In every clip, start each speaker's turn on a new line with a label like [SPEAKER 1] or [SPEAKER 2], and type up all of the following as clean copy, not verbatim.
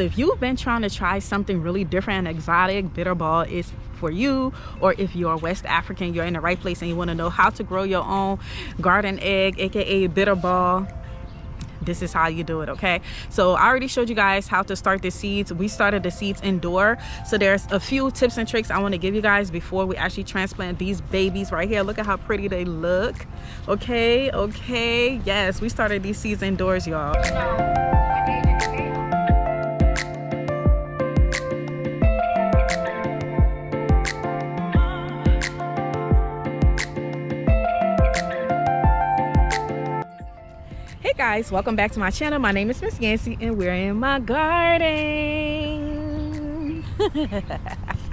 [SPEAKER 1] So if you've been trying to try something really different and exotic, Bitterball is for you. Or if you're West African, you're in the right place and you want to know how to grow your own garden egg, aka Bitterball, this is how you do it. Okay, so I already showed you guys how to start the seeds. We started the seeds indoor, so there's a few tips and tricks I want to give you guys before we actually transplant these babies right here. Look at how pretty they look. Okay, yes, we started these seeds indoors, y'all. Hey guys, welcome back to my channel. My name is Miss Yancy and we're in my garden.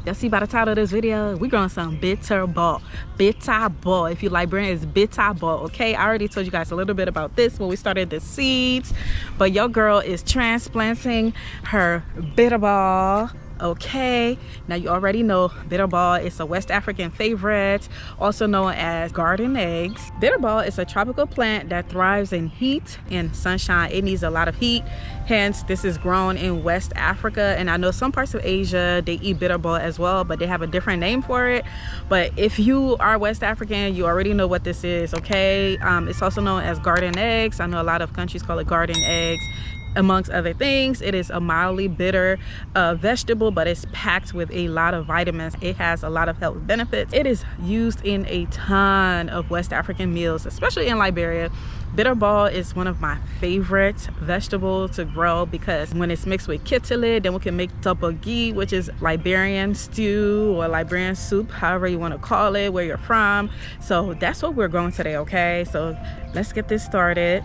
[SPEAKER 1] Y'all see by the title of this video, we're growing some Bitterball. Bitterball, if you Liberian, it's Bitterball. Okay, I already told you guys a little bit about this when we started the seeds, but your girl is transplanting her Bitterball. Okay, now you already know Bitterball is a West African favorite, also known as garden eggs. Bitterball is a tropical plant that thrives in heat and sunshine. It needs a lot of heat, hence this is grown in West Africa. And I know some parts of Asia they eat Bitterball as well, but they have a different name for it. But if you are West African, you already know what this is. Okay, it's also known as garden eggs. I know a lot of countries call it garden eggs. Amongst other things, it is a mildly bitter vegetable, but it's packed with a lot of vitamins. It has a lot of health benefits. It is used in a ton of West African meals, especially in Liberia. Bitterball is one of my favorite vegetables to grow because when it's mixed with kitile, then we can make topogi, which is Liberian stew or Liberian soup, however you want to call it, where you're from. So that's what we're growing today. Okay, so let's get this started.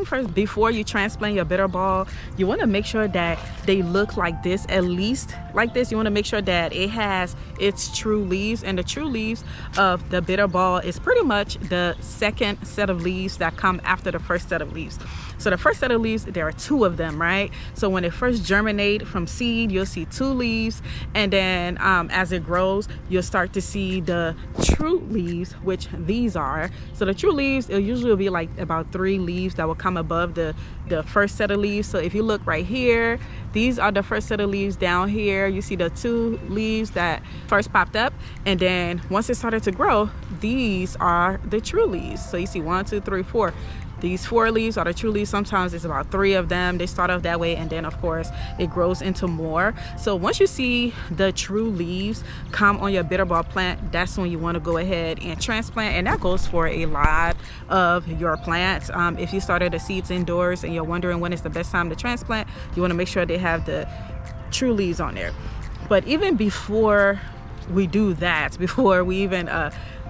[SPEAKER 1] First, before you transplant your Bitterball, you want to make sure that they look like this, at least like this. You want to make sure that it has its true leaves, and the true leaves of the Bitterball is pretty much the second set of leaves that come after the first set of leaves. So the first set of leaves, there are two of them, right? So when it first germinate from seed, you'll see two leaves, and then as it grows, you'll start to see the true leaves, which these are. So the true leaves, it'll usually be like about 3 leaves that will come above the first set of leaves. So if you look right here, these are the first set of leaves. Down here you see the 2 leaves that first popped up, and then once it started to grow, these are the true leaves. So you see 1, 2, 3, 4. These 4 leaves are the true leaves. Sometimes it's about 3 of them. They start off that way, and then of course it grows into more. So once you see the true leaves come on your Bitterball plant, that's when you want to go ahead and transplant. And that goes for a lot of your plants. If you started the seeds indoors and you're wondering when is the best time to transplant, you want to make sure they have the true leaves on there. But even before we do that, before we even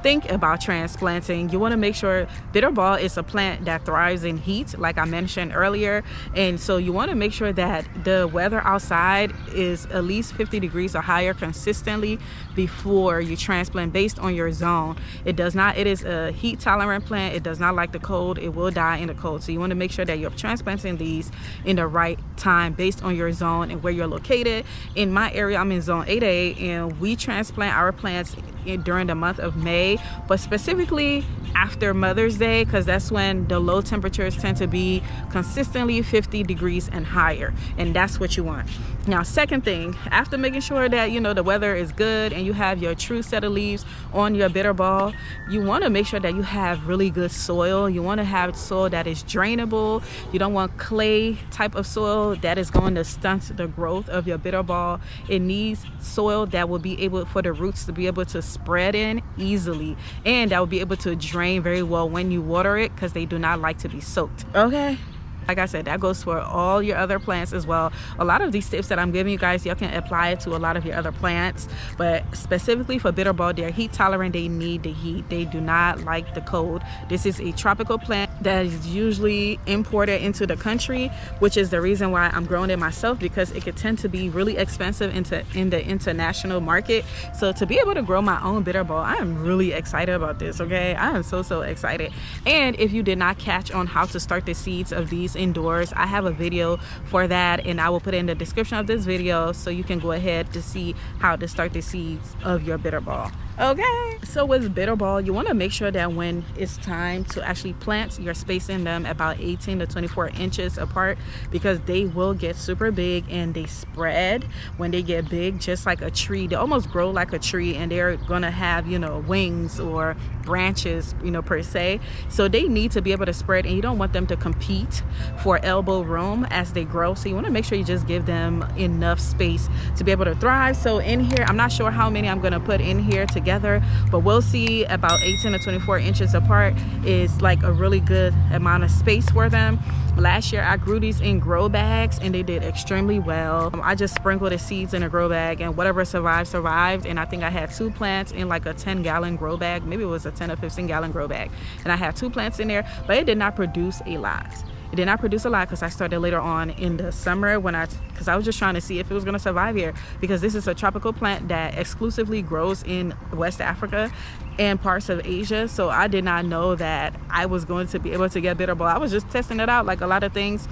[SPEAKER 1] think about transplanting, you want to make sure Bitterball is a plant that thrives in heat, like I mentioned earlier. And so you want to make sure that the weather outside is at least 50 degrees or higher consistently before you transplant, based on your zone. It is a heat tolerant plant. It does not like the cold. It will die in the cold. So you want to make sure that you're transplanting these in the right time based on your zone and where you're located. In my area, I'm in zone 8A, and we transplant our plants during the month of May, but specifically after Mother's Day, because that's when the low temperatures tend to be consistently 50 degrees and higher, and that's what you want. Now, second thing, after making sure that the weather is good and you have your true set of leaves on your Bitterball, you want to make sure that you have really good soil. You want to have soil that is drainable. You don't want clay type of soil that is going to stunt the growth of your Bitterball. It needs soil that will be able for the roots to be able to spread in easily, and that will be able to drain very well when you water it, because they do not like to be soaked. Okay, like I said, that goes for all your other plants as well. A lot of these tips that I'm giving you guys, you can apply it to a lot of your other plants, but specifically for Bitterball, they're heat tolerant. They need the heat. They do not like the cold. This is a tropical plant that is usually imported into the country, which is the reason why I'm growing it myself, because it could tend to be really expensive in the international market. So to be able to grow my own Bitterball, I am really excited about this. Okay, I am so excited. And if you did not catch on how to start the seeds of these indoors, I have a video for that, and I will put it in the description of this video so you can go ahead to see how to start the seeds of your Bitterball. Okay, so with Bitterball, you want to make sure that when it's time to actually plant, you're spacing them about 18 to 24 inches apart, because they will get super big and they spread when they get big, just like a tree. They almost grow like a tree, and they're gonna have, you know, wings or branches, you know, per se. So they need to be able to spread, and you don't want them to compete for elbow room as they grow. So you want to make sure you just give them enough space to be able to thrive. So in here, I'm not sure how many I'm gonna put in here together, but we'll see. About 18 to 24 inches apart is like a really good amount of space for them. Last year I grew these in grow bags and they did extremely well. I just sprinkled the seeds in a grow bag, and whatever survived. And I think I had 2 plants in like a 10-gallon grow bag. Maybe it was a 10 or 15-gallon grow bag, and I had 2 plants in there, but it did not produce a lot. It did not produce a lot because I started later on in the summer because I was just trying to see if it was going to survive here, because this is a tropical plant that exclusively grows in West Africa and parts of Asia. So I did not know that I was going to be able to get Bitterball. I was just testing it out. Like a lot of things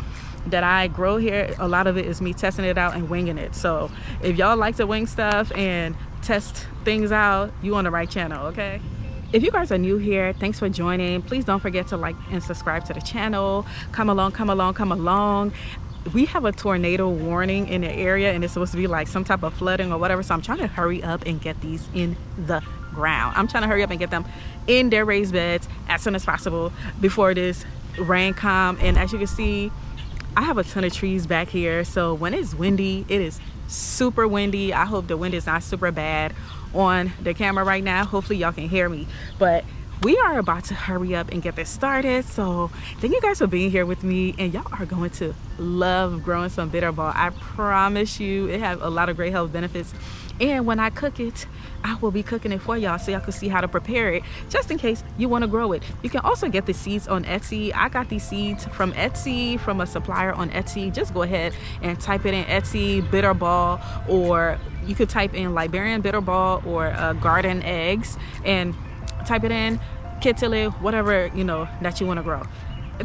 [SPEAKER 1] that I grow here, a lot of it is me testing it out and winging it. So if y'all like to wing stuff and test things out, you on the right channel, okay? If you guys are new here, thanks for joining. Please don't forget to like and subscribe to the channel. Come along. We have a tornado warning in the area, and it's supposed to be like some type of flooding or whatever. So I'm trying to hurry up and get these in the ground. I'm trying to hurry up and get them in their raised beds as soon as possible before this rain come. And as you can see, I have a ton of trees back here. So when it's windy, it is super windy. I hope the wind is not super bad on the camera right now. Hopefully y'all can hear me, but we are about to hurry up and get this started. So thank you guys for being here with me, and y'all are going to love growing some Bitterball. I promise you, it has a lot of great health benefits. And when I cook it, I will be cooking it for y'all so y'all can see how to prepare it, just in case you want to grow it. You can also get the seeds on Etsy. I got these seeds from Etsy, from a supplier on Etsy. Just go ahead and type it in Etsy, Bitterball, or you could type in Liberian Bitterball or garden eggs and type it in, Kitile, whatever, you know, that you want to grow.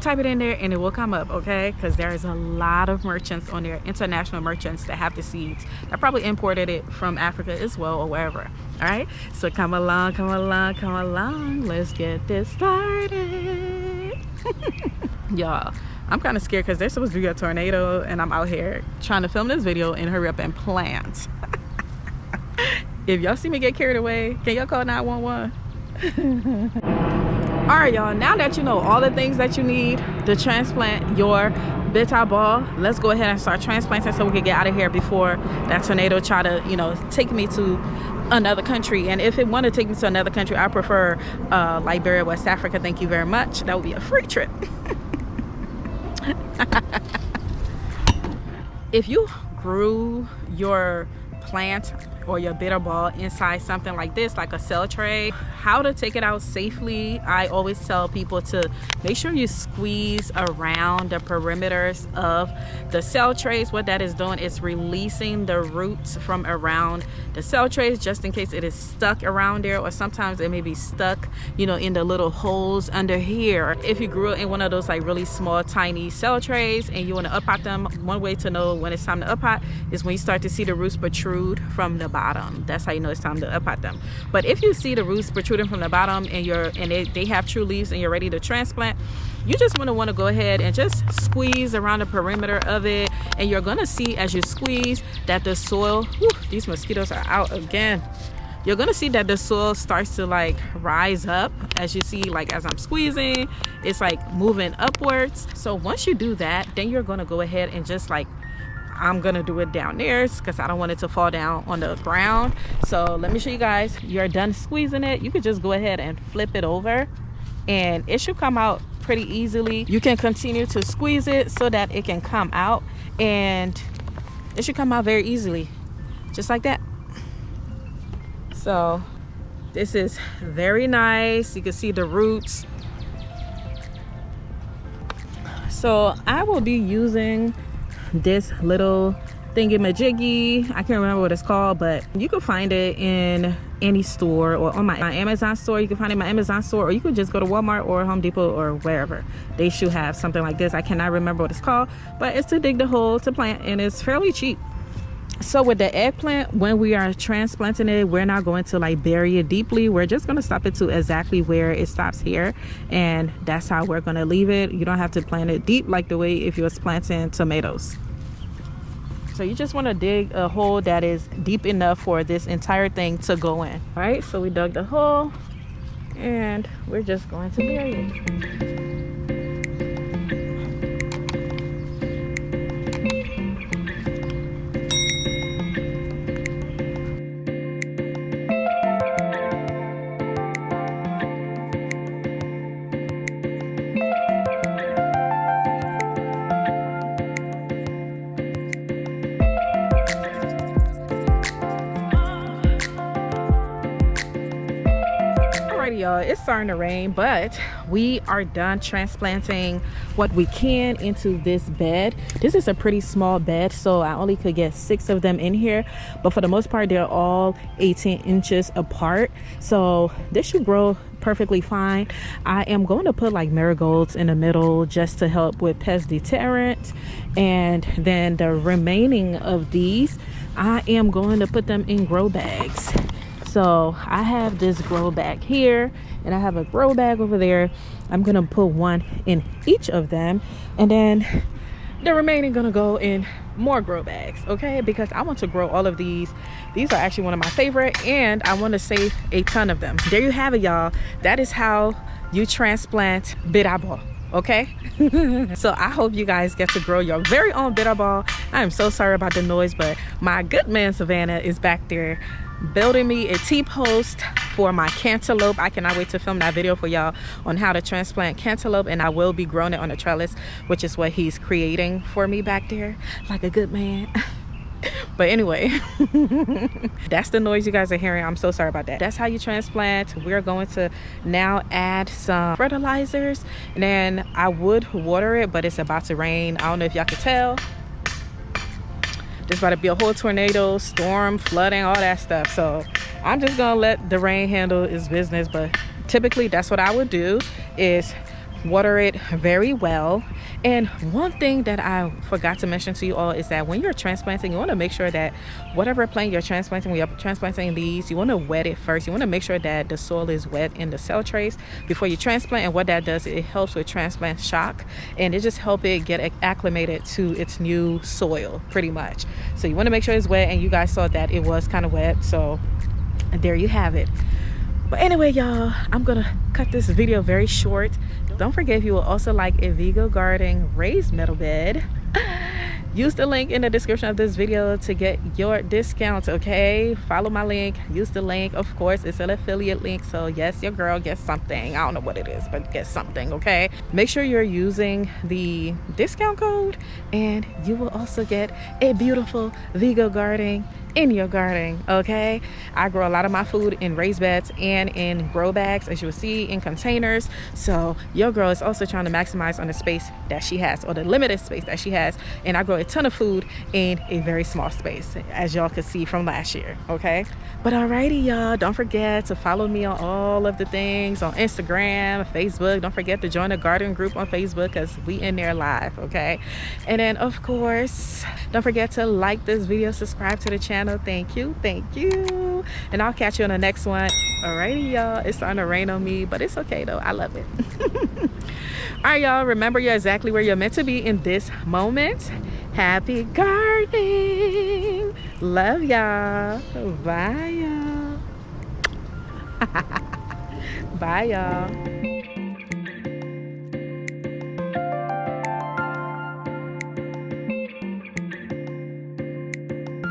[SPEAKER 1] Type it in there and it will come up, okay? Because there is a lot of merchants on there, international merchants that have the seeds. I probably imported it from Africa as well, or wherever. All right, so come along. Let's get this started. Y'all, I'm kind of scared because there's supposed to be a tornado, and I'm out here trying to film this video and hurry up and plant. If y'all see me get carried away, can y'all call 911? All right, y'all, now that you know all the things that you need to transplant your Bitterball, let's go ahead and start transplanting so we can get out of here before that tornado try to, you know, take me to another country. And if it want to take me to another country, I prefer Liberia, West Africa. Thank you very much. That would be a free trip. If you grew your plant or your Bitterball inside something like this, like a cell tray, how to take it out safely, I always tell people to make sure you squeeze around the perimeters of the cell trays. What that is doing is releasing the roots from around the cell trays, just in case it is stuck around there, or sometimes it may be stuck, you know, in the little holes under here. If you grew it in one of those like really small tiny cell trays and you want to uppot them, one way to know when it's time to uppot is when you start to see the roots protrude from the bottom. That's how you know it's time to uppot them. But if you see the roots protruding from the bottom and they have true leaves and you're ready to transplant, you just want to go ahead and just squeeze around the perimeter of it, and you're gonna see as you squeeze that the soil, whew, these mosquitoes are out again. You're gonna see that the soil starts to like rise up. As you see, like as I'm squeezing, it's like moving upwards. So once you do that, then you're gonna go ahead and just like, I'm gonna do it down there because I don't want it to fall down on the ground. So let me show you guys. You're done squeezing it, you could just go ahead and flip it over and it should come out pretty easily. You can continue to squeeze it so that it can come out, and it should come out very easily, just like that. So this is very nice. You can see the roots. So I will be using this little thingy-majiggy. I can't remember what it's called, but you can find it in any store, or on my Amazon store. You can find it in my Amazon store, or you could just go to Walmart or Home Depot or wherever. They should have something like this. I cannot remember what it's called, but it's to dig the hole to plant, and it's fairly cheap. So with the eggplant, when we are transplanting it, we're not going to like bury it deeply. We're just going to stop it to exactly where it stops here, and that's how we're going to leave it. You don't have to plant it deep like the way if you was planting tomatoes. So you just want to dig a hole that is deep enough for this entire thing to go in. All right, so we dug the hole and we're just going to bury it. Y'all, it's starting to rain, but we are done transplanting what we can into this bed. This is a pretty small bed, so I only could get 6 of them in here, but for the most part they're all 18 inches apart, so this should grow perfectly fine. I am going to put like marigolds in the middle just to help with pest deterrent, and then the remaining of these I am going to put them in grow bags. So I have this grow bag here and I have a grow bag over there. I'm gonna put one in each of them, and then the remaining gonna go in more grow bags, okay? Because I want to grow all of these. These are actually one of my favorite, and I want to save a ton of them. There you have it, y'all. That is how you transplant bitterball. Okay. So I hope you guys get to grow your very own bitterball. I am so sorry about the noise, but my good man Savannah is back there building me a T-post for my cantaloupe. I cannot wait to film that video for y'all on how to transplant cantaloupe, and I will be growing it on a trellis, which is what he's creating for me back there like a good man. But anyway, that's the noise you guys are hearing. I'm so sorry about that. That's how you transplant. We're going to now add some fertilizers, and then I would water it, but it's about to rain. I don't know if y'all can tell. There's about to be a whole tornado, storm, flooding, all that stuff. So I'm just gonna let the rain handle its business. But typically that's what I would do, is water it very well. And one thing that I forgot to mention to you all is that when you're transplanting, you want to make sure that whatever plant you're transplanting, when you're transplanting these, you want to wet it first. You want to make sure that the soil is wet in the cell trays before you transplant. And what that does, it helps with transplant shock, and it just helps it get acclimated to its new soil pretty much. So you want to make sure it's wet, and you guys saw that it was kind of wet, so there you have it. But anyway, y'all, I'm gonna cut this video very short. Don't forget, if you will also like a Vego Garden raised metal bed, use the link in the description of this video to get your discounts, okay? Follow my link, use the link. Of course, it's an affiliate link, so yes, your girl gets something. I don't know what it is, but get something, okay? Make sure you're using the discount code, and you will also get a beautiful Vego Garden in your garden, okay? I grow a lot of my food in raised beds and in grow bags, as you will see, in containers. So your girl is also trying to maximize on the space that she has, or the limited space that she has, and I grow a ton of food in a very small space, as y'all could see from last year, okay? But alrighty, y'all, don't forget to follow me on all of the things on Instagram, Facebook. Don't forget to join the garden group on Facebook, because we in there live, okay? And then of course, don't forget to like this video, subscribe to the channel. Thank you, and I'll catch you on the next one. Alrighty, y'all, it's starting to rain on me, but it's okay though. I love it. All right, y'all, remember, you're exactly where you're meant to be in this moment. Happy gardening. Love y'all. Bye, y'all. Bye, y'all.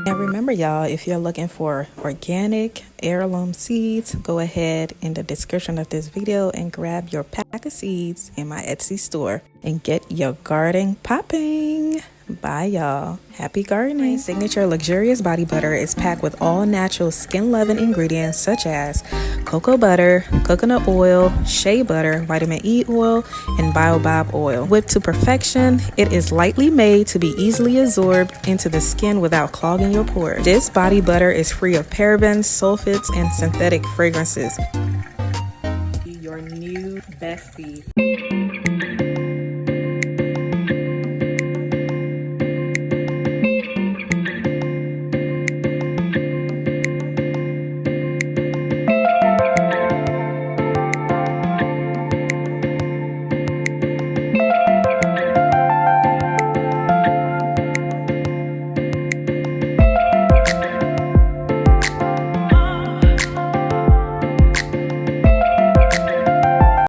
[SPEAKER 1] And remember, y'all, if you're looking for organic heirloom seeds, go ahead in the description of this video and grab your pack of seeds in my Etsy store and get your garden popping. Bye, y'all. Happy gardening. My signature luxurious body butter is packed with all natural skin loving ingredients such as cocoa butter, coconut oil, shea butter, vitamin E oil, and baobab oil. Whipped to perfection, it is lightly made to be easily absorbed into the skin without clogging your pores. This body butter is free of parabens, sulfates, and synthetic fragrances.